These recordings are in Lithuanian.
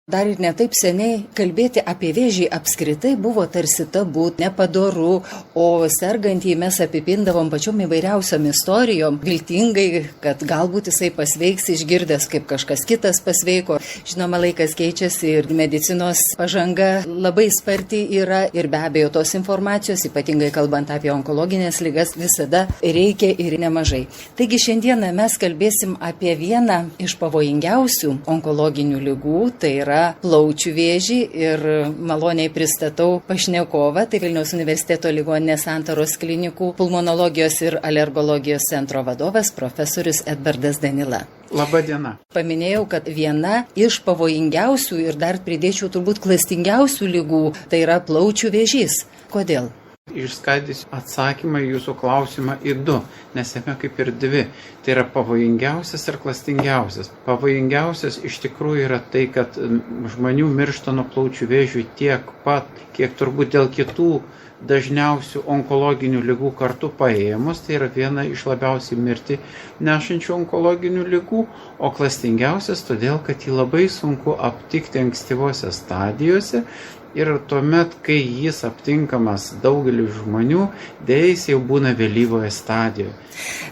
Dar ir netaip seniai kalbėti apie vėžį apskritai buvo tarsi tabu, nepadoru, o sergantį mes apipindavom pačiom įvairiausiom istorijom, viltingai, kad galbūt jisai pasveiks išgirdęs, kaip kažkas kitas pasveiko. Žinoma, laikas keičiasi ir medicinos pažanga labai sparti yra ir be abejo tos informacijos, ypatingai kalbant apie onkologinės ligas, visada reikia ir nemažai. Taigi šiandieną mes kalbėsim apie vieną iš pavojingiausių onkologinių ligų, tai yra plaučių vėžį ir maloniai pristatau pašnekovą, tai Vilniaus universiteto ligoninės Santaros klinikų pulmonologijos ir alergologijos centro vadovas profesorius Edvardas Danila. Labą dieną. Paminėjau, kad viena iš pavojingiausių ir dar pridėčiau turbūt klastingiausių ligų, tai yra plaučių vėžys. Kodėl? Išskaidysiu atsakymą į jūsų klausimą į du, nes jame kaip ir dvi. Tai yra pavojingiausias ir klastingiausias. Pavojingiausias iš tikrųjų yra tai, kad žmonių miršta nuo plaučių vėžių tiek pat, kiek turbūt dėl kitų dažniausių onkologinių ligų kartu paėmus. Tai yra viena iš labiausiai mirtį nešančių onkologinių ligų, o klastingiausias todėl, kad jį labai sunku aptikti ankstyvose stadijose. Ir tuomet, kai jis aptinkamas daugeliu žmonių, dėja jis jau būna vėlyvoje stadijoje.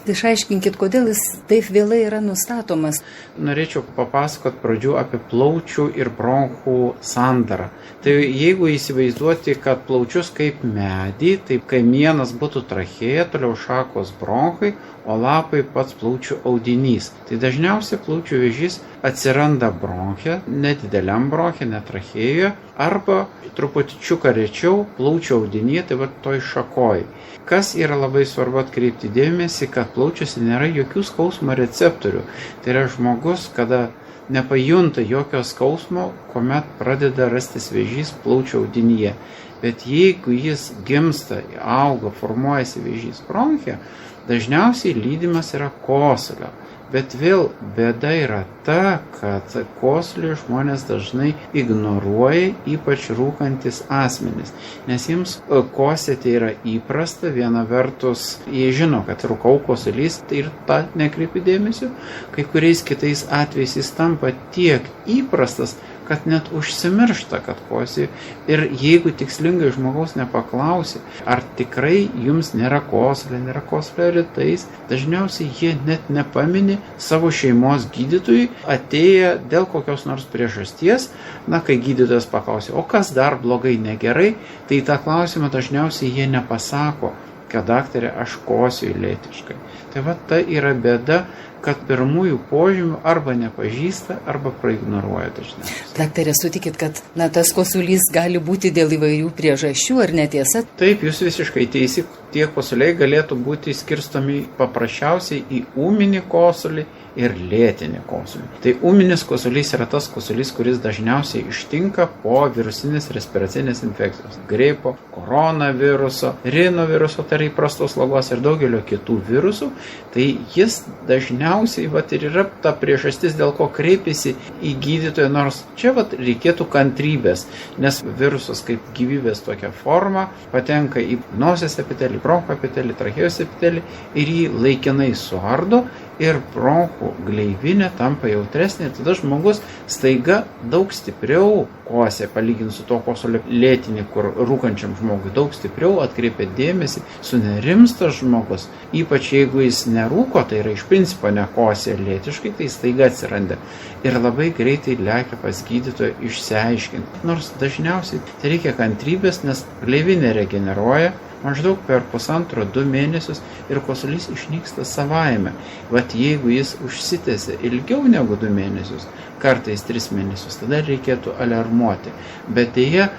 Išaiškinkit, kodėl jis taip vėlai yra nustatomas. Norėčiau papasakoti pradžių apie plaučių ir bronchų sandarą. Tai jeigu įsivaizduoti, kad plaučius kaip medį, tai kamienas būtų trachėja, toliau šakos bronchai, o lapai pats plaučių audinys. Tai dažniausiai plaučių vėžys atsiranda bronche, nedideliam bronche, ne trachėjoje, arba trupučiuką rečiau plaučių audinyje, tai va toj šakoj. Kas yra labai svarbu atkreipti dėmesį, kad plaučiuose nėra jokių skausmo receptorių. Tai yra žmogus, kada nepajunta jokio skausmo, kuomet pradeda rastis vėžys plaučių audinyje. Bet jeigu jis gimsta, auga, formuojasi vėžys bronche, dažniausiai lydimas yra kosulio. Bet vėl bėda yra ta, kad kosulį žmonės dažnai ignoruoja, ypač rūkantis asmenys. Nes jiems kosėti yra įprasta, viena vertus jie žino, kad rūkau kosulys, tai ir tą nekreipi dėmesio. Kai kuriais kitais atvejais jis tampa tiek įprastas, kad net užsimiršta, kad kosi. Ir jeigu tikslingai žmogaus nepaklausi, ar tikrai jums nėra kosulio rytais, dažniausiai jie net nepamini savo šeimos gydytojui, atėję dėl kokios nors priežasties. Kai gydytojas paklausė, o kas dar blogai, negerai, tai tą klausimą dažniausiai jie nepasako, kad daktarė, aš kosiu lėtiškai. Tai va ta yra bėda, kad pirmųjų požymių arba nepažįsta, arba praignoruoja dažniausiai. Daktarė, sutikit, kad tas kosulys gali būti dėl įvairių priežasčių, ar netiesa? Taip, jūs visiškai teisi, tie kosuliai galėtų būti skirstomi paprasčiausiai į ūminį kosulį ir lėtinį kosulį. Tai ūminis kosulys yra tas kosulys, kuris dažniausiai ištinka po virusinės respiracinės infekcijos. Gripo, koronaviruso, rinoviruso, tai yra įprastos slogos ir daugelio kitų virusų. Tai jis dažniausiai ir yra ta priežastis, dėl ko kreipiasi į gydytoją, nors čia reikėtų kantrybės, nes virusas kaip gyvybės tokia forma patenka į nosies epitelį, bronchų epitelį, trachėjos epitelį ir jį laikinai suardo ir bronchų gleivinė tampa jautresnė, tada žmogus staiga daug stipriau kosė, palyginti su to kosulio lėtinį, kur rūkančiam žmogui daug stipriau atkreipia dėmesį, sunerimsta žmogus, ypač jeigu jis nerūko, tai yra iš principo nekosė lėtiškai, tai staiga atsiranda ir labai greitai lekia pas gydytoją išsiaiškinti. Nors dažniausiai tai reikia kantrybės, nes gleivinė regeneruoja maždaug per 1,5–2 mėnesius ir kosulys išnyksta savaime. Jeigu jis užsitęsia ilgiau negu 2 mėnesius, kartais 3 mėnesius, tada reikėtų alarmuoti. Bet deja,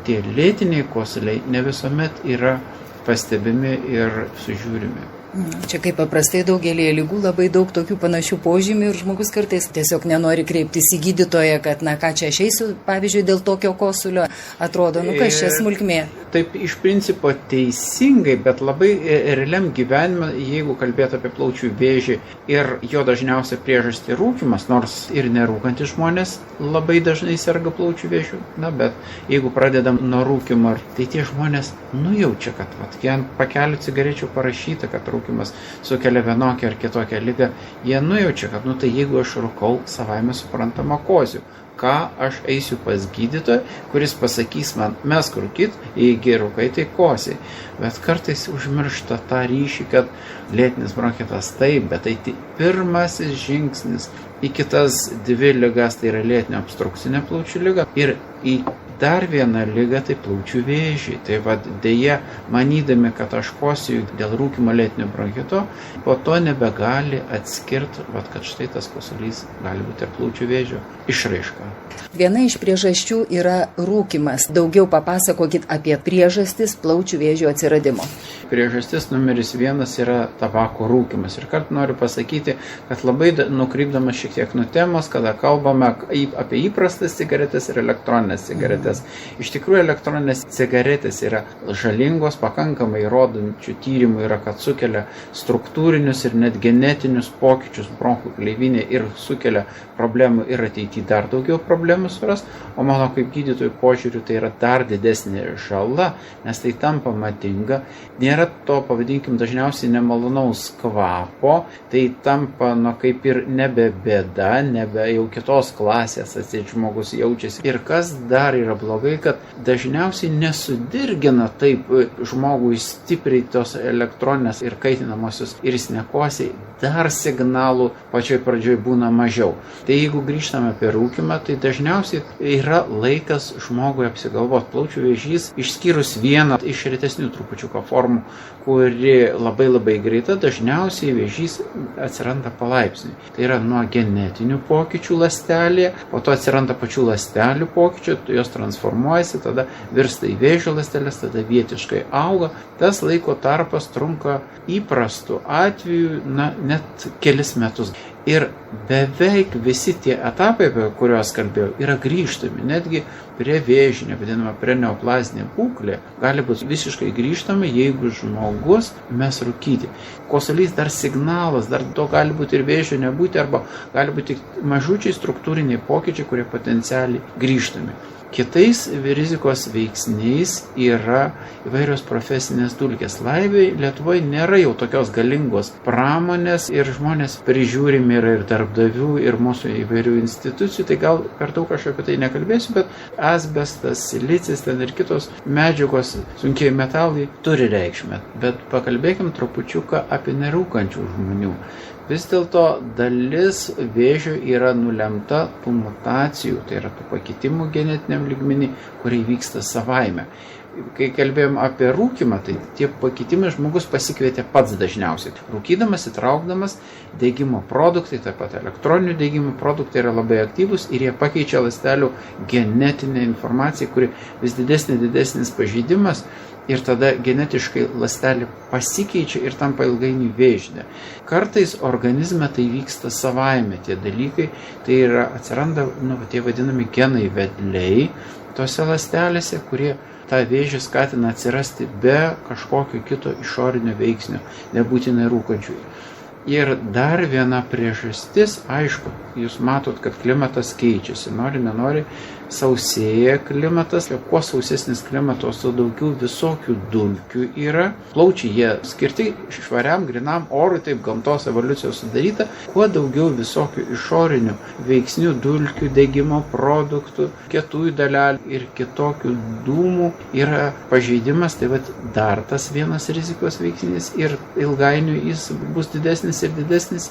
tie lėtiniai kosuliai ne visuomet yra pastebimi ir sužiūrimi. Čia kaip paprastai daugelį ligų labai daug tokių panašių požymių ir žmogus kartais tiesiog nenori kreiptis į gydytoją, kad ką čia aš eisiu, pavyzdžiui, dėl tokio kosulio, atrodo, kas čia smulkmė. Taip iš principo teisingai, bet labai realiam gyvenime, jeigu kalbėtų apie plaučių vėžį ir jo dažniausia priežastį rūkymas, nors ir nerūkantys žmonės labai dažnai serga plaučių vėžiu, bet jeigu pradedam nuo rūkymo, tai tie žmonės nujaučia, kad ant pakelių cigarečių parašyta, kad rūkymas sukelia vienokią ar kitokią ligą, jie nujaučia, kad tai jeigu aš rūkau, savaime suprantama kosiu. ką aš eisiu pas gydytoją, kuris pasakys man, mesk rūkyt, jeigu rūkai, tai kosiai. Bet kartais užmiršta tą ryšį, kad lėtinis bronchitas taip, bet tai pirmasis žingsnis į kitas dvi ligas, tai yra lėtinio obstrukcinė plaučių liga ir į dar vieną ligą, tai plaučių vėžį. Tai dėja, manydami, kad aš kosiju dėl rūkymo lėtinio bronchito, po to nebegali atskirti, kad štai tas kosulys gali būti ir plaučių vėžio išraiška. Viena iš priežasčių yra rūkymas. Daugiau papasakokit apie priežastis plaučių vėžio atsiradimo. Priežastis numeris 1 yra tabako rūkymas. Ir kart noriu pasakyti, kad labai nukrypdamas šiek tiek nuo temos, kada kalbame apie įprastas cigaretės ir elektroninės cigaretės. Iš tikrųjų, elektroninės cigaretės yra žalingos, pakankamai įrodančių tyrimų yra, kad sukelia struktūrinius ir net genetinius pokyčius bronchų gleivinėje ir sukelia problemų ir ateityje dar daugiau problemų suras, o mano kaip gydytojų požiūrių tai yra dar didesnė žala, nes tai tampa madinga, nėra to, pavadinkim, dažniausiai nemalonaus kvapo, tai tampa, kaip ir nebe bėda, nebe jau kitos klasės atseit žmogus jaučiasi. Ir kas dar yra blogai, kad dažniausiai nesudirgina taip žmogui stipriai tos elektroninės ir kaitinamosios ir jis nekosiai, dar signalų pačioj pradžioj būna mažiau. Tai jeigu grįžtame apie rūkymą, tai dažniausiai yra laikas žmogui apsigalvoti. Plaučių vėžys, išskyrus vieną iš retesnių trupučiuką formų, kuri labai greita, dažniausiai vėžys atsiranda palaipsniui. Tai yra nuo genetinių pokyčių ląstelėje, po to atsiranda pačių ląstelių pokyčių, jos transformuojasi, tada virsta į vėžio ląstelės, tada vietiškai auga. Tas laiko tarpas trunka įprastų atveju net kelis metus. Ir beveik visi tie etapai, apie kuriuos kalbėjau, yra grįžtami. Netgi prie vėžinio, vadinama preneoplazinė būklė, gali būti visiškai grįžtama, jeigu žmogus mes rūkyti. Kosulys dar signalas, dar to gali būti ir vėžio nebūti, arba gali būti mažučiai struktūriniai pokyčiai, kurie potencialiai grįžtami. Kitais rizikos veiksniais yra įvairios profesinės dulkės. Laimei Lietuvoje nėra jau tokios galingos pramonės ir žmonės prižiūrimi yra ir darbdavių, ir mūsų įvairių institucijų. Tai gal per daug aš apie tai nekalbėsiu, bet asbestas, silicis, ten ir kitos medžiagos, sunkiai metalai turi reikšmę. Bet pakalbėkim trupučiuką apie nerūkančių žmonių. Vis dėlto dalis vėžio yra nulemta tų mutacijų, tai yra tų pakitimų genetiniam lygmenį, kurie vyksta savaime. Kai kalbėjom apie rūkymą, tai tie pakitimai žmogus pasikvietė pats dažniausiai. Rūkydamas, įtraukdamas degimo produktai, taip pat elektroninių degimo produktai yra labai aktyvus ir jie pakeičia ląstelių genetinę informaciją, kuri vis didesnis pažeidimas. Ir tada genetiškai ląstelė pasikeičia ir tampa ilgainiui vėžinė. Kartais organizme tai vyksta savaime tie dalykai, tai yra atsiranda tie vadinami genai vedliai tose ląstelėse, kurie tą vėžį skatina atsirasti be kažkokio kito išorinio veiksnio, nebūtinai rūkančių. Ir dar viena priežastis, aišku, jūs matot, kad klimatas keičiasi, nenori, sausėja klimatas, kuo sausesnis klimatas, tuo daugiau visokių dulkių yra. Plaučiai jie skirti švariam, grinam orui, taip gamtos evoliucijos sudaryta, kuo daugiau visokių išorinių veiksnių, dulkių, degimo produktų, kietųjų dalelių ir kitokių dūmų yra pažeidimas, tai dar tas vienas rizikos veiksnys ir ilgainiui jis bus didesnis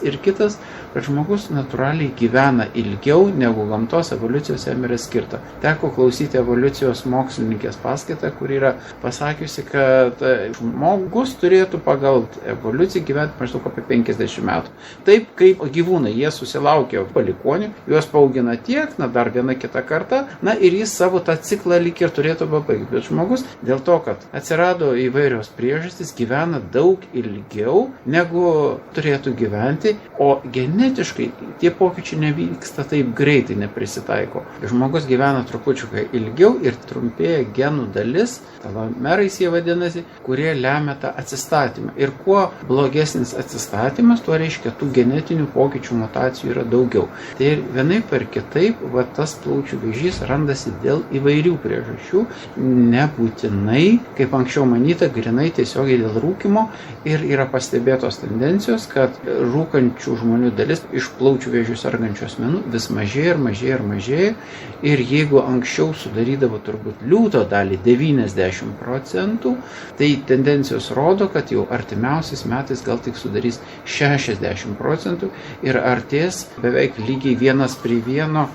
ir kitas, kad žmogus natūraliai gyvena ilgiau negu gamtos evoliucijos jam yra skirta. Teko klausyti evoliucijos mokslininkės paskaitą, kur yra pasakiusi, kad žmogus turėtų pagal evoliuciją gyventi maždaug apie 50 metų. Taip kaip gyvūnai, jie susilaukia palikonių, juos paaugina tiek, dar viena kita karta, ir jis savo tą ciklą lyg ir turėtų pabaigti. Bet žmogus dėl to, kad atsirado įvairios priežastys, gyvena daug ilgiau negu turėtų gyventi, o genetiškai tie pokyčiai nevyksta taip greitai, neprisitaiko. Žmogus gyvena trupučiukai ilgiau ir trumpėja genų dalis, telomerais jie vadinasi, kurie lemia tą atsistatymą. Ir kuo blogesnis atsistatymas, tuo reiškia tų genetinių pokyčių mutacijų yra daugiau. Tai vienaip ar kitaip, tas plaučių vėžys randasi dėl įvairių priežasčių, nebūtinai, kaip anksčiau manyta, grinai tiesiogiai dėl rūkymo ir yra pastebėtos tendencijos, kad kad rūkančių žmonių dalis iš plaučių vėžių sergančių asmenų vis mažėja ir mažėja ir mažėja. Ir jeigu anksčiau sudarydavo turbūt liūto dalį 90%, tai tendencijos rodo, kad jau artimiausiais metais gal tik sudarys 60% ir artės beveik lygiai 1:1.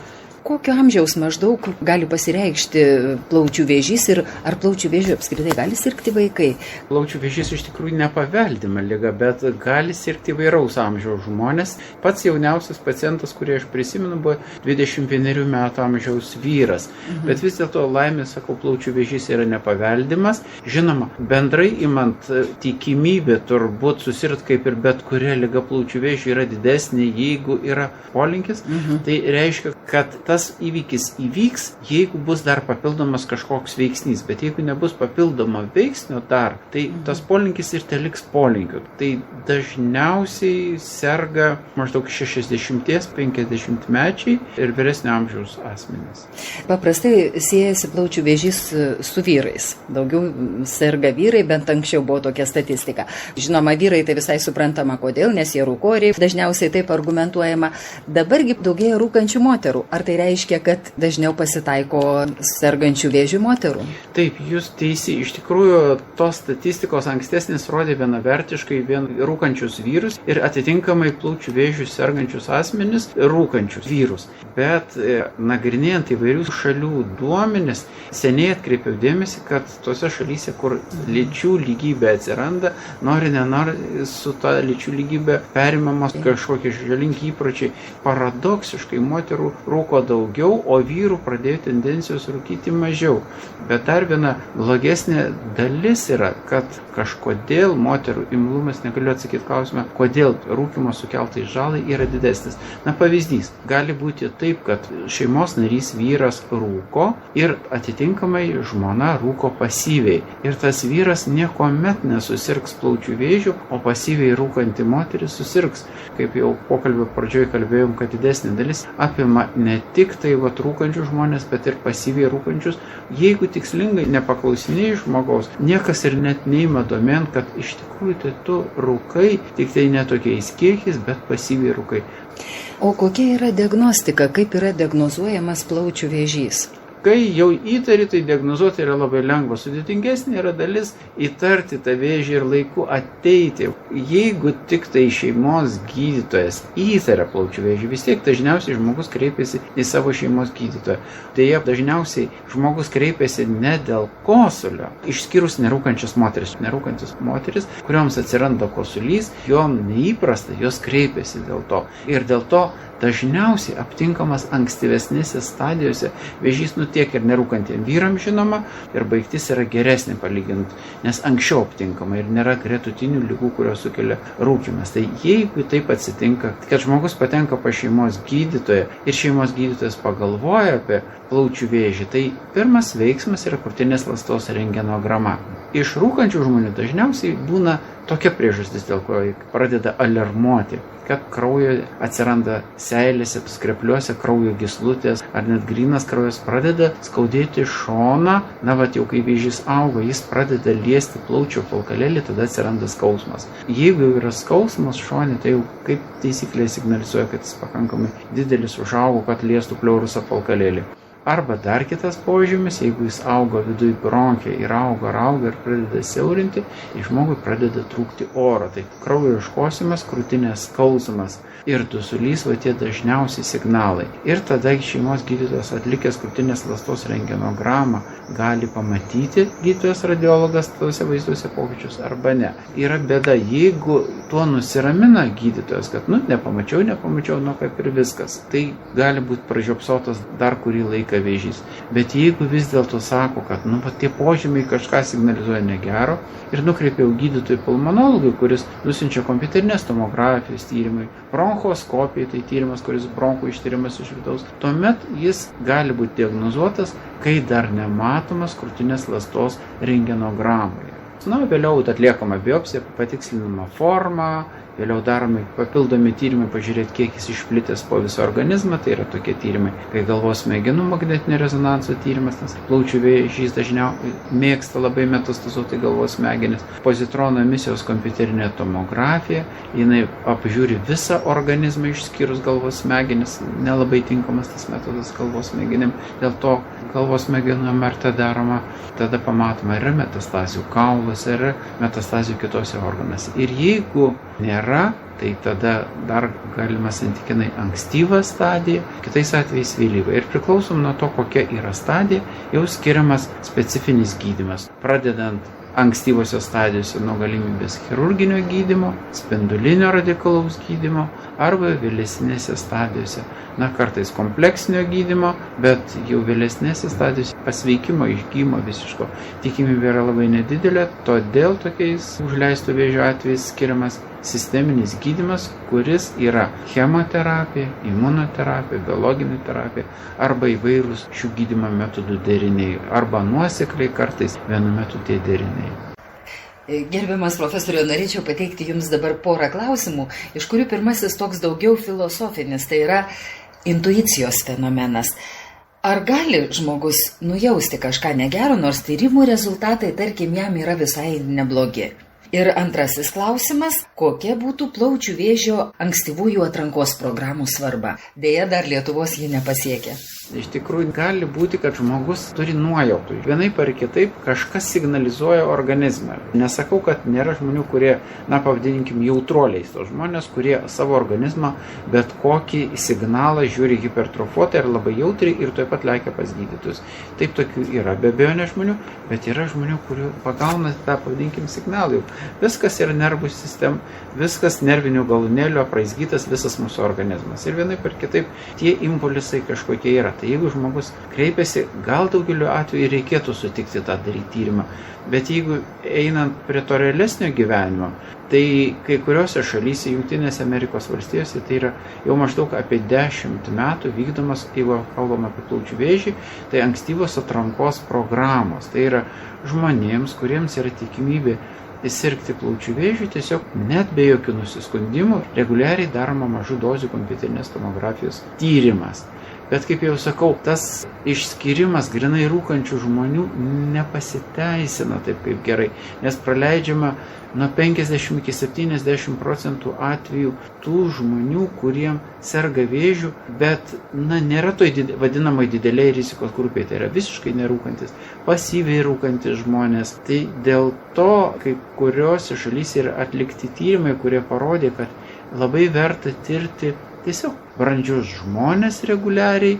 Kokio amžiaus maždaug gali pasireikšti plaučių vėžys ir ar plaučių vėžiu apskritai gali sirgti vaikai? Plaučių vėžys iš tikrųjų nepaveldima liga, bet gali sirgti įvairaus amžiaus žmonės. Pats jauniausias pacientas, kurį aš prisimenu, buvo 21 metų amžiaus vyras. Bet vis dėlto laimė, sakau, plaučių vėžys yra nepaveldimas. Žinoma, bendrai imant tikimybė turbūt susirgti kaip ir bet kuria liga plaučių vėžiu yra didesnė, jeigu yra polinkis. Tai reiškia, kad tas įvykis įvyks, jeigu bus dar papildomas kažkoks veiksnys, bet jeigu nebus papildomo veiksnio dar, tai tas polinkis ir teliks polinkiu. Tai dažniausiai serga maždaug 60-50 mečiai ir vyresnio amžiaus asmenys. Paprastai siejasi plaučių vėžys su vyrais. Daugiau serga vyrai, bent anksčiau buvo tokia statistika. Žinoma, vyrai tai visai suprantama kodėl, nes jie rūkoriai, dažniausiai taip argumentuojama. Dabargi daugėja rūkančių moterų. Ar tai reiškia, kad dažniau pasitaiko sergančių vėžių moterų? Taip, jūs teisi. Iš tikrųjų, tos statistikos ankstesnės rodė vienavertiškai vien rūkančius vyrus ir atitinkamai plaučių vėžių sergančius asmenis rūkančius vyrus. Bet nagrinėjant įvairių šalių duomenis, seniai atkreipiau dėmesį, kad tose šalyse, kur lyčių lygybė atsiranda, nori nenori su ta lyčių lygybė perimamos kažkokie žalingi įpročiai. Paradoksiškai moterų rūko daugiau, o vyrų pradėjo tendencijos rūkyti mažiau. Bet dar viena blogesnė dalis yra, kad kažkodėl moterų imlumas, negaliu atsakyti klausimą, kodėl rūkimo sukeltai žalai yra didesnis. Na, pavyzdys, gali būti taip, kad šeimos narys vyras rūko ir atitinkamai žmona rūko pasyviai. Ir tas vyras niekuomet nesusirgs plaučių vėžių, o pasyviai rūkanti moteris susirgs. Kaip jau pokalbio pradžioje kalbėjom, kad didesnė dalis apima ne tik tai rūkančius žmonės, bet ir pasyviai rūkančius. Jeigu tikslingai nepaklausinėjai žmogaus, niekas ir net neima domėn, kad iš tikrųjų tai tu rūkai, tik tai ne tokiais kiekiais, bet pasyviai rūkai. O kokia yra diagnostika, kaip yra diagnozuojamas plaučių vėžys? Kai jau įtari, tai diagnozuoti yra labai lengva. Sudėtingesnė yra dalis įtarti tą vėžį ir laiku ateiti. Jeigu tik tai šeimos gydytojas įtaria plaučių vėžį, vis tiek dažniausiai žmogus kreipiasi į savo šeimos gydytoją. Deja, dažniausiai žmogus kreipiasi ne dėl kosulio, išskyrus nerūkančias moteris. Nerūkantis moteris, kurioms atsiranda kosulys, jom neįprasta, jos kreipiasi dėl to. Ir dėl to dažniausiai aptinkamas ankstyvesnėse stadijose vėžys tiek ir nerūkantiem vyram žinoma, ir baigtis yra geresnė palyginti, nes anksčiau aptinkama ir nėra gretutinių ligų, kurios sukelia rūkymas. Tai jeigu taip atsitinka, kad žmogus patenka pas šeimos gydytoją ir šeimos gydytojas pagalvoja apie plaučių vėžį, tai pirmas veiksmas yra krūtinės ląstos rentgenograma. Iš rūkančių žmonių dažniausiai būna tokia priežastis, dėl ko pradeda alarmuoti, kad kraujo atsiranda seilėse, skrepliuose kraujo gyslutės, ar net grynas kraujas pradeda skaudėti šoną. Na, jau kai vėžys auga, jis pradeda liesti plaučio apvalkalėlį, tada atsiranda skausmas. Jeigu yra skausmas šone, tai jau kaip taisyklė signalizuoja, kad jis pakankamai didelis užaugo, kad liestų pleurus apvalkalėlį. Arba dar kitas požymis, jeigu jis auga viduj bronche ir auga ir pradeda siaurinti, žmogui pradeda trūkti oro. Tai kraujo iškosimas, krūtinės skausmas ir dusulys, tie dažniausiai signalai. Ir tada šeimos gydytojas atlikęs krūtinės ląstos rentgenogramą gali pamatyti gydytojas radiologas tose vaizduose pokyčius arba ne. Yra bėda, jeigu tuo nusiramina gydytojas, kad nepamačiau, kaip ir viskas, tai gali būti pražiopsotas dar kurį laiką vėžys. Bet jeigu vis dėlto sako, kad tie požymiai kažką signalizuoja negero ir nukreipiau gydytojui pulmonologui, kuris nusiunčia kompiuterinės tomografijos tyrimui, bronchoskopijai, tai tyrimas, kuris bronchų ištyrimas iš vidaus, tuomet jis gali būti diagnozuotas, kai dar nematomas krūtinės ląstos rentgenogramoje. Vėliau atliekama biopsija, patikslinama forma vėliau daromi papildomi tyrimai, pažiūrėti, kiek jis išplitęs po visą organizmą, tai yra tokie tyrimai, kai galvos smegenų magnetinio rezonanso tyrimas, nes plaučių vėžys dažniausiai mėgsta labai metastazuoti galvos smegenis, pozitrono emisijos kompiuterinė tomografija, jinai apžiūri visą organizmą išskyrus galvos smegenis, nelabai tinkamas tas metodas galvos smegenim, dėl to galvos smegenų MRT daroma, tada pamatoma, yra metastazių kauluose, yra metastazių kitose organuose. Ir jeigu nėra, tai tada dar galima santykinai ankstyva stadija, kitais atvejais vėlyva. Ir priklausom nuo to, kokia yra stadija, jau skiriamas specifinis gydymas, pradedant ankstyvosios stadijose nuo galimybės chirurginio gydymo, spindulinio radikalaus gydymo arba vėlesnėse stadijose, kartais kompleksinio gydymo, bet jau vėlesnėse stadijose pasveikimo, išgydymo visiško tikimybė yra labai nedidelė, todėl tokiais užleistų vėžio atvejais skiriamas sisteminis gydymas, kuris yra chemoterapija, imunoterapija, biologinė terapija arba įvairūs šių gydymo metodų deriniai arba nuosekliai kartais vienu metu tie deriniai. Gerbiamas profesoriau, norėčiau pateikti Jums dabar porą klausimų, iš kurių pirmasis toks daugiau filosofinis, tai yra intuicijos fenomenas. Ar gali žmogus nujausti kažką negero, nors tyrimų rezultatai, tarkim, jam yra visai neblogi? Ir antrasis klausimas, kokia būtų plaučių vėžio ankstyvųjų atrankos programų svarba? Deja, dar Lietuvos ji nepasiekė. Iš tikrųjų, gali būti, kad žmogus turi nuojautų. Vienaip ar kitaip kažkas signalizuoja organizmą. Nesakau, kad nėra žmonių, kurie, pavadinkim, jautruoliais. To žmonės, kurie savo organizmą bet kokį signalą žiūri hipertrofuotą ir labai jautriai ir tuoj pat lekia pas gydytojus. Taip tokių yra, be abejonės žmonių, bet yra žmonių, kurių pagauna tą, pavadinkim, signalą. Viskas yra nervų sistema, viskas nervinių galūnėlių apraizgytas visas mūsų organizmas. Ir vienaip ar kitaip tie impulsai kažkokie yra. Tai jeigu žmogus kreipiasi, gal daugeliu atveju reikėtų sutikti tą daryti tyrimą. Bet jeigu einant prie to realesnio gyvenimo, tai kai kuriuose šalyse, Jungtinėse Amerikos valstijose, tai yra jau maždaug apie 10 metų vykdomas, jeigu kalbam apie plaučių vėžį, tai ankstyvos atrankos programos. Tai yra žmonėms, kuriems yra tikimybė sirgti plaučių vėžių, tiesiog net be jokių nusiskundimų reguliariai daroma mažų dozių kompiuterinės tomografijos tyrimas. Bet kaip jau sakau, tas išskirimas grinai rūkančių žmonių nepasiteisina taip kaip gerai, nes praleidžiama nuo 50 iki 70% atvejų tų žmonių, kuriem serga vėžių, bet nėra toj vadinamai dideliai rizikos grupėje, tai yra visiškai nerūkantis, pasyviai rūkantis žmonės. Tai dėl to kai kuriuose šalyse yra atlikti tyrimai, kurie parodė, kad labai verta tirti tiesiog brandžius žmonės reguliariai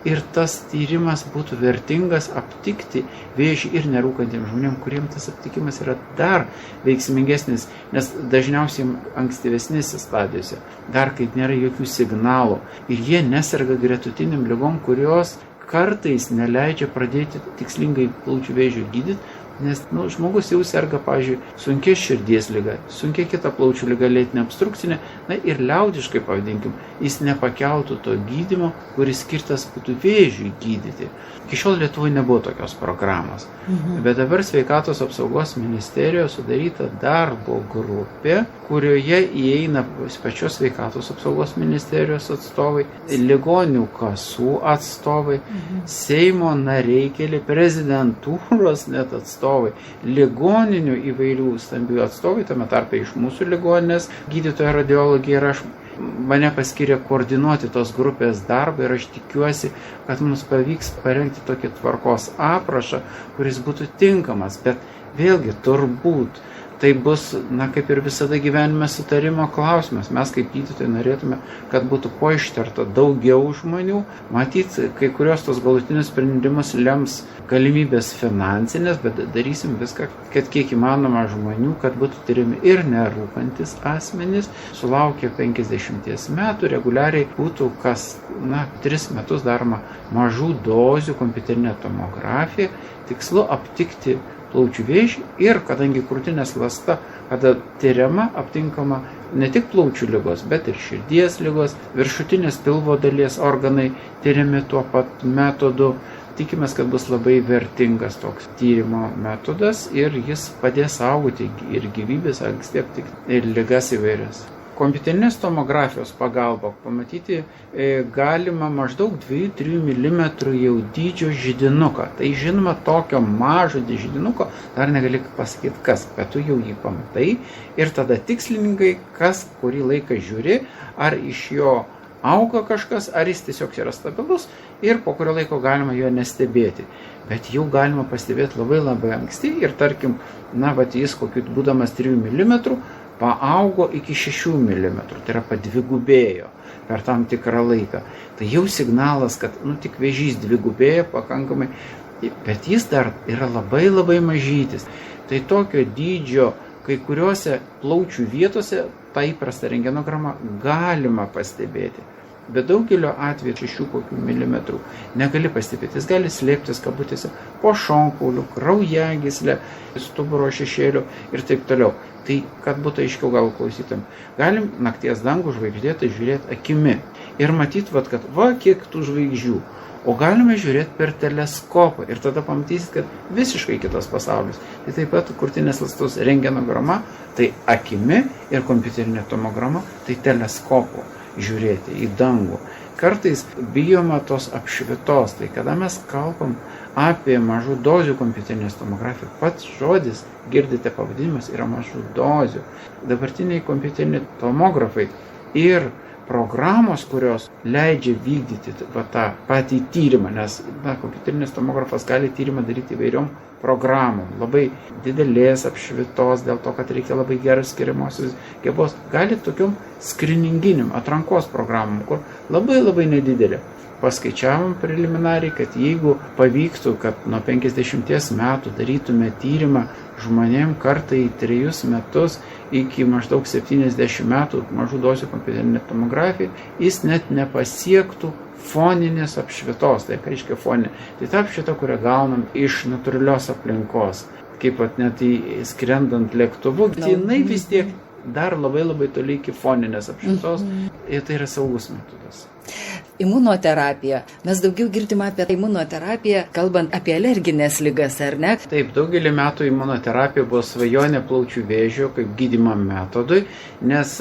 ir tas tyrimas būtų vertingas aptikti vėžį ir nerūkantiems žmonėms, kuriems tas aptikimas yra dar veiksmingesnis, nes dažniausiai ankstyvesnėse stadijose, dar kai nėra jokių signalų ir jie neserga gretutiniam ligom, kurios kartais neleidžia pradėti tikslingai plaučių vėžio gydyti, nes žmogus jau serga, pavyzdžiui, sunkia širdies liga, sunkia kita plaučių liga, lėtinė obstrukcinė, ir liaudiškai, pavadinkim, jis nepakeltų to gydymo, kuris skirtas būtų vėžiui gydyti. Iki šiol Lietuvoje nebuvo tokios programos. Bet dabar Sveikatos apsaugos ministerijoje sudaryta darbo grupė, kurioje įeina pačios Sveikatos apsaugos ministerijos atstovai, ligonių kasų atstovai, Seimo nariai, keli prezidentūros net atstovai, ligoninių įvairių stambių atstovai, tame tarpe iš mūsų ligoninės, gydytoja radiologija ir aš. Mane paskyrė koordinuoti tos grupės darbą ir aš tikiuosi, kad mums pavyks parengti tokį tvarkos aprašą, kuris būtų tinkamas, bet vėlgi turbūt tai bus, kaip ir visada gyvenime, sutarimo klausimas. Mes kaip gydytojai norėtume, kad būtų kuo ištarta daugiau žmonių. Matyt, kai kurios tos galutinius sprendimus lems galimybės finansinės, bet darysim viską, kad kiek įmanoma žmonių, kad būtų tyriami ir nerūkantis asmenys, sulaukę 50 metų, reguliariai būtų kas 3 metus daroma mažų dozių kompiuterinė tomografija, tikslu aptikti plaučių vėžį ir kadangi krūtinės ląsta, kada tyriama, aptinkama ne tik plaučių ligos, bet ir širdies ligos, viršutinės pilvo dalies organai tyriami tuo pat metodu. Tikimės, kad bus labai vertingas toks tyrimo metodas ir jis padės saugoti ir gyvybės anksti aptikti ir ligas įvairias. Kompiuterinės tomografijos pagalba pamatyti galima maždaug 2-3 mm jau dydžio židinuką. Tai žinoma, tokio mažo židinuko dar negali pasakyti kas, bet tu jau jį pamatai ir tada tikslininkai, kas kurį laiką žiūri, ar iš jo auga kažkas, ar jis tiesiog yra stabilus ir po kurio laiko galima jo nestebėti. Bet jau galima pastebėti labai anksti ir tarkim, jis kokiu būdamas 3 mm paaugo iki 6 mm, tai yra padvigubėjo per tam tikrą laiką. Tai jau signalas, kad tik vėžys dvigubėjo pakankamai, bet jis dar yra labai mažytis. Tai tokio dydžio kai kuriuose plaučių vietose tą įprastą rentgenogramą galima pastebėti. Bet daugelio atveju 6 kokių milimetrų negali pastebėti. Jis gali slėptis kabutėse po šonkauliu, kraujagyslę, stuburo šešėliu ir taip toliau. Tai, kad būtų aiškiau gal klausytam, galim nakties dangų žvaigždėtai žiūrėti akimi ir matyti, kad kiek tų žvaigždžių. O galime žiūrėti per teleskopą ir tada pamatysit, kad visiškai kitas pasaulis. Tai taip pat krūtinės ląstos rentgenograma, tai akimi ir kompiuterinė tomograma, tai teleskopu žiūrėti į dangų. Kartais bijoma tos apšvitos, tai kada mes kalbam apie mažų dozių kompiuterinės tomografiją, pats žodis, girdite pavadinimas, yra mažų dozių. Dabartiniai kompiuteriniai tomografai ir programos, kurios leidžia vykdyti tą patį tyrimą, nes kompiuterinis tomografas gali tyrimą daryti įvairiom programom, labai didelės apšvitos, dėl to, kad reikia labai geros skiriamosios gebos, gali tokiom skrininginiam atrankos programom, kur labai nedidelė. Paskaičiavom preliminariai, kad jeigu pavyktų, kad nuo 50 metų darytume tyrimą žmonėm kartą į 3 metus iki maždaug 70 metų mažų dozių kompiuterinė tomografija, jis net nepasiektų foninės apšvitos, tai ką reiškia foninė. Tai ta apšvita, kurią gaunam iš natūralios aplinkos, kaip net skrendant lėktuvu, jinai vis tiek dar labai toli iki foninės apšvitos ir tai yra saugus metodas. Imunoterapija. Mes daugiau girdime apie imunoterapiją, kalbant apie alerginės ligas, ar ne? Taip, daugelį metų imunoterapija buvo svajonė plaučių vėžio kaip gydymo metodui, nes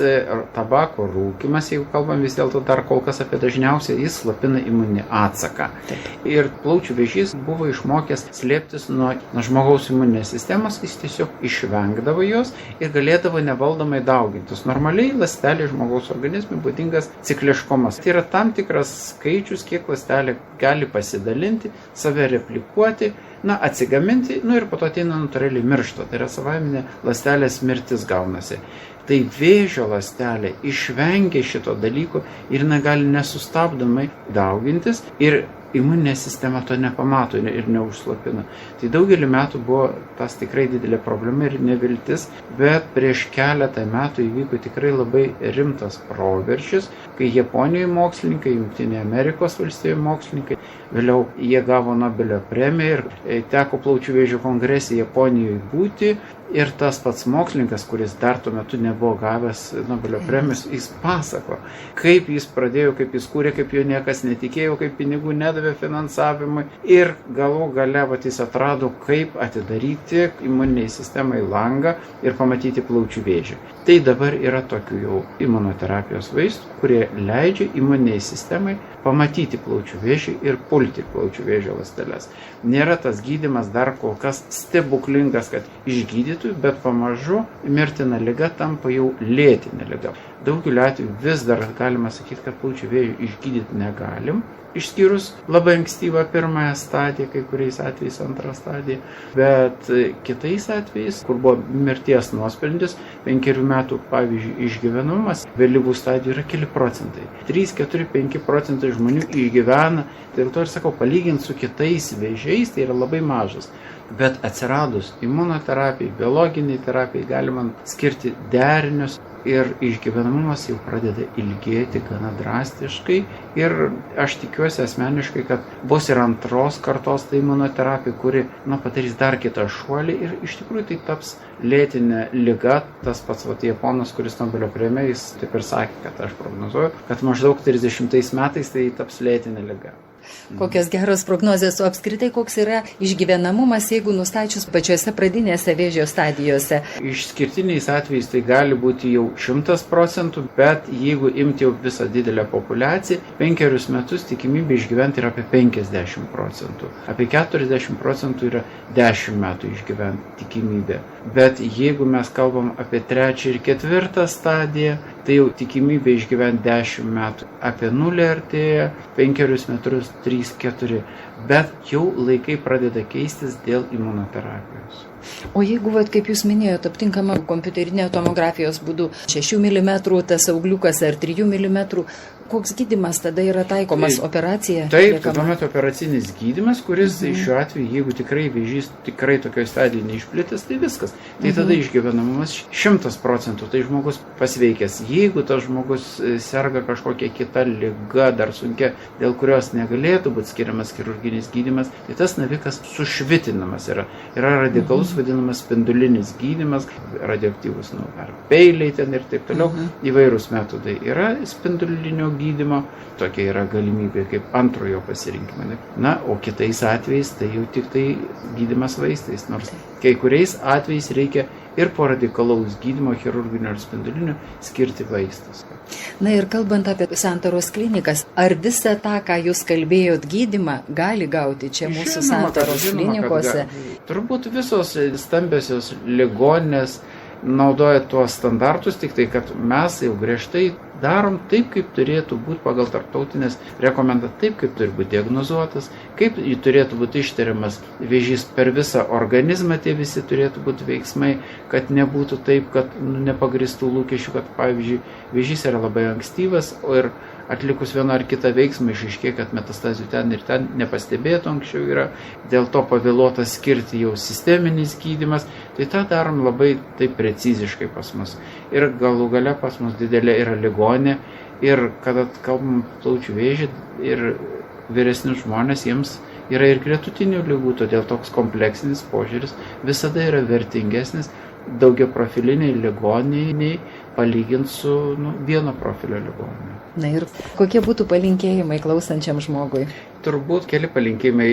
tabako rūkymas, jeigu kalbam vis dėlto dar kol kas apie dažniausiai, jis slopina imuninį atsaką. Taip. Ir plaučių vėžys buvo išmokęs slėptis nuo žmogaus imuninės sistemos, jis tiesiog išvengdavo jos ir galėdavo nevaldomai daugintis. Normaliai ląstelė žmogaus organizmui būdingas cikliškumas. Tai yra tam tikras skaičius, kiek ląstelė gali pasidalinti, save replikuoti, atsigaminti, ir po to ateina natūraliai miršta. Tai yra savaiminė ląstelės mirtis gaunasi. Tai vėžio ląstelė išvengia šito dalyko ir gali nesustabdomai daugintis ir imuninė sistema to nepamato ir neužslopina. Tai daugelį metų buvo tas tikrai didelė problema ir neviltis, bet prieš keletą metų įvyko tikrai labai rimtas proveržis, kai Japonijoje mokslininkai, Jungtinėje Amerikos valstijų mokslininkai, vėliau jie gavo Nobelio premiją ir teko plaučių vėžio kongrese Japonijoje būti. Ir tas pats mokslininkas, kuris dar tuo metu nebuvo gavęs Nobelio premijos, jis pasako, kaip jis pradėjo, kaip jis kūrė, kaip jo niekas netikėjo, kaip pinigų nedavė finansavimui. Ir galų gale jis atrado, kaip atidaryti imuniniai sistemai langą ir pamatyti plaučių vėžį. Tai dabar yra tokių jau imunoterapijos vaistų, kurie leidžia imuniniai sistemai pamatyti plaučių vėžį ir pulti plaučių vėžio ląsteles. Nėra tas gydymas dar kol kas stebuklingas, kad išgydytų, bet pamažu mirtina liga tampa jau lėtinė liga. Daugeliu atveju vis dar galima sakyti, kad plaučių vėžio išgydyti negalim, išskyrus labai ankstyvą pirmąją stadiją, kai kuriais atvejais antrą stadiją, bet kitais atvejais, kur buvo mirties nuosprendis, 5 metų, pavyzdžiui, išgyvenumas, vėlyvų stadijų yra keli procentai. 3, 4, 5 procentai žmonių išgyvena, dėl to ir sakau, palyginti su kitais vėžiais, tai yra labai mažas. Bet atsiradus imunoterapijai, biologiniai terapijai galima skirti derinius ir išgyvenamumas jau pradeda ilgėti gana drastiškai ir aš tikiuosi asmeniškai, kad bus ir antros kartos ta imunoterapija, kuri padarys dar kitą šuolį ir iš tikrųjų tai taps lėtinė liga. Tas pats Japonas, kuris Nobelio premiją, jis taip ir sakė, kad aš prognozuoju, kad maždaug 30 metais tai taps lėtinė liga. Kokios geros prognozės, o apskritai koks yra išgyvenamumas, jeigu nustačius pačiose pradinėse vėžio stadijose? Išskirtiniais atvejais tai gali būti jau 100%, bet jeigu imti jau visą didelę populiaciją, 5 metus tikimybė išgyventi yra apie 50%. Apie 40% yra 10 metų išgyventi tikimybė. Bet jeigu mes kalbam apie 3 ir 4 stadiją, tai jau tikimybė išgyventi 10 metų apie 0 artėja, 5 metus 3-4, bet jau laikai pradeda keistis dėl imunoterapijos. O jeigu, kaip jūs minėjote, aptinkama kompiuterinė tomografijos būdu 6 mm tas augliukas ar 3 mm, koks gydymas tada yra taikomas, operacija? Taip, tuomet operacinis gydymas, kuris šiuo atveju, jeigu tikrai vėžys tikrai tokioje stadijoje neišplitęs, tai viskas. Tai tada išgyvenamumas 100%, tai žmogus pasveikęs. Jeigu tas žmogus serga kažkokia kita liga, dar sunkia, dėl kurios negalėtų būti skiriamas chirurginis gydymas, tai tas navikas sušvitinamas yra. Yra radikalus vadinamas spindulinis gydymas, radioaktyvus peiliai ten ir taip toliau, įvairūs metodai yra spindulinio gydymo, tokia yra galimybė kaip antrojo pasirinkimo. Na, o kitais atvejais tai jau tik tai gydymas vaistais, nors kai kuriais atvejais reikia ir po radikalaus gydymo, chirurginio ar spindulinio, skirti vaistus. Na ir kalbant apie Santaros klinikas, ar visą tą, ką jūs kalbėjot, gydymą gali gauti čia mūsų Santaros klinikose? Turbūt visos stambiosios ligoninės naudoja tuos standartus, tik tai, kad mes jau griežtai darom taip, kaip turėtų būti pagal tarptautinės rekomendacijas, taip, kaip turi būti diagnozuotas, kaip turėtų būti ištiriamas vėžys per visą organizmą, tie visi turėtų būti veiksmai, kad nebūtų taip, kad nepagristų lūkesčių, kad pavyzdžiui, vėžys yra labai ankstyvas, ir atlikus vieną ar kitą veiksmą išaiškėja, kad metastazių ten ir ten nepastebėtų anksčiau yra, dėl to pavėluotas skirti jau sisteminis gydymas, tai tą darom labai taip preciziškai pas mus. Ir galų gale pas mus didelė yra ligonė, ir kada kalbam plaučių vėžį ir vyresnius žmonės, jiems yra ir gretutinių ligų, todėl toks kompleksinis požiūris visada yra vertingesnis daugiaprofiliniai ligoniniai palyginti su vieno profilio ligoninė. Na ir kokie būtų palinkėjimai klausančiam žmogui? Turbūt keli palinkėjimai.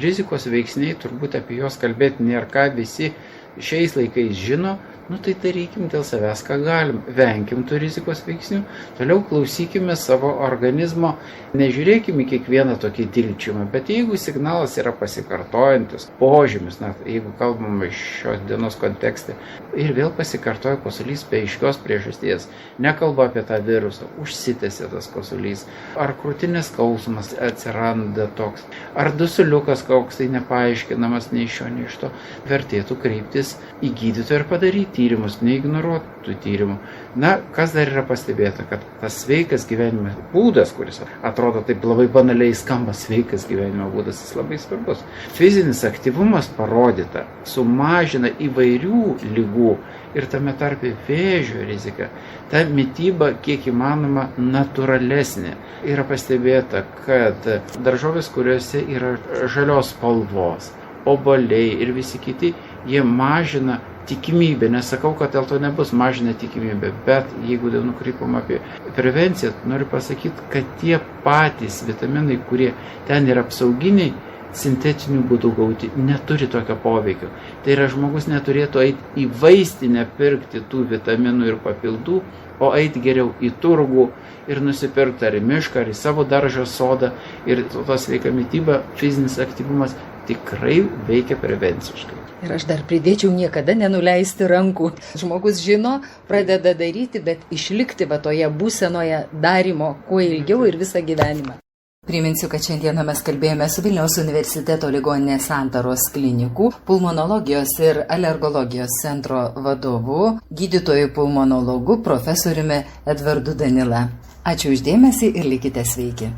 Rizikos veiksniai, turbūt apie juos kalbėti nėra ką, visi šiais laikais žino, tai darykim dėl savęs, ką galim. Venkim tų rizikos veiksnių, toliau klausykime savo organizmo, nežiūrėkime kiekvieną tokį dilčiumą, bet jeigu signalas yra pasikartojantis, požymis, jeigu kalbam iš šios dienos kontekste, ir vėl pasikartoja kosulys be aiškios priežasties, nekalba apie tą virusą, užsitęsė tas kosulys, ar krūtinės skausmas atsiranda toks, ar dusuliukas koks tai nepaaiškinamas nei iš šio, nei iš to, vertėtų kreiptis į gydytoją ir padaryti tyrimus, neignoruotų tyrimų. Na, kas dar yra pastebėta, kad tas sveikas gyvenimo būdas, kuris atrodo taip labai banaliai skamba, sveikas gyvenimo būdas, jis labai svarbus. Fizinis aktyvumas parodyta, sumažina įvairių ligų ir tame tarpe vėžio riziką. Ta mityba kiek įmanoma natūralesnė. Yra pastebėta, kad daržovės, kuriuose yra žalios spalvos, obuoliai ir visi kiti, jie mažina tikimybę, nesakau, kad dėl to nebus mažina tikimybę, bet jeigu nukrypom apie prevenciją, noriu pasakyti, kad tie patys vitaminai, kurie ten yra apsauginiai, sintetiniu būdu gauti, neturi tokio poveikio. Tai yra, žmogus neturėtų eiti į vaistinę pirkti tų vitaminų ir papildų, o eiti geriau į turgų ir nusipirkti ar į mišką, ar į savo daržą sodą, ir tos sveika mityba, fizinis aktyvumas tikrai veikia prevenciškai. Ir aš dar pridėčiau niekada nenuleisti rankų. Žmogus žino, pradeda daryti, bet išlikti toje būsenoje darimo kuo ilgiau ir visą gyvenimą. Priminsiu, kad šiandieną mes kalbėjome su Vilniaus universiteto ligoninės Santaros klinikų, pulmonologijos ir alergologijos centro vadovu, gydytoju pulmonologu profesoriumi Edvardu Danila. Ačiū už dėmesį ir likite sveiki.